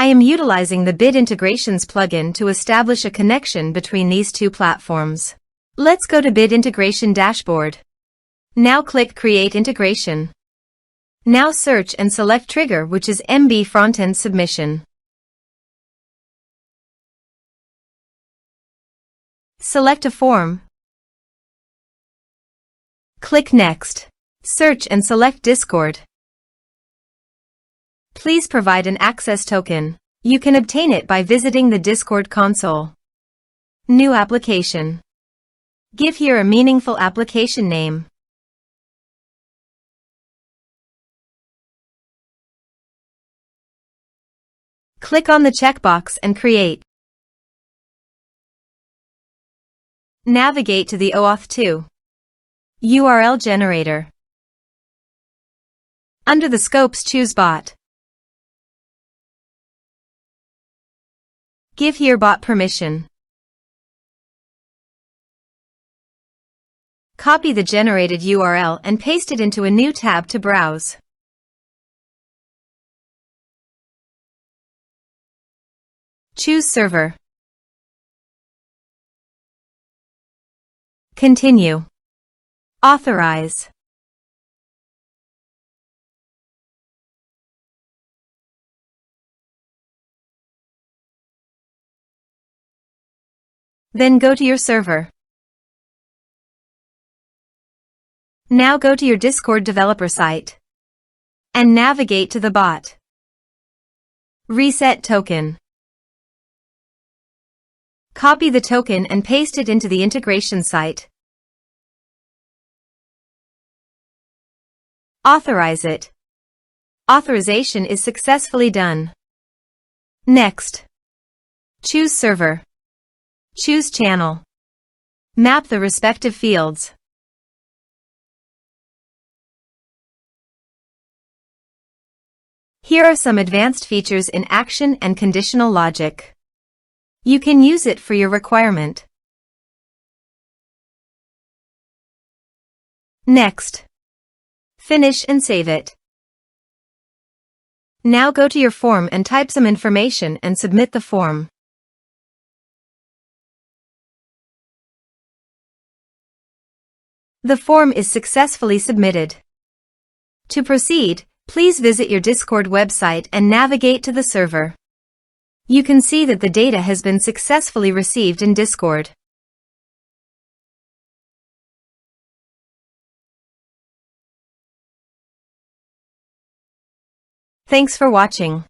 I am utilizing the Bid Integrations plugin to establish a connection between these two platforms. Let's go to Bid Integration Dashboard. Now click Create Integration. Now search and select Trigger, which is MB Frontend Submission. Select a form. Click Next. Search and select Discord. Please provide an access token. You can obtain it by visiting the Discord console. New application. Give here a meaningful application name. Click on the checkbox and create. Navigate to the OAuth 2 URL generator. Under the scopes, choose Bot. Give here bot permission. Copy the generated URL and paste it into a new tab to browse. Choose Server. Continue. Authorize. Then go to your server. Now go to your Discord developer site and navigate to the bot. Reset token. Copy the token and paste it into the integration site. Authorize it. Authorization is successfully done. Next. Choose Server. Choose Channel. Map the respective fields. Here are some advanced features in action and conditional logic. You can use it for your requirement. Next. Finish and save it. Now go to your form and type some information and submit the form. The form is successfully submitted. To proceed, please visit your Discord website and navigate to the server. You can see that the data has been successfully received in Discord. Thanks for watching.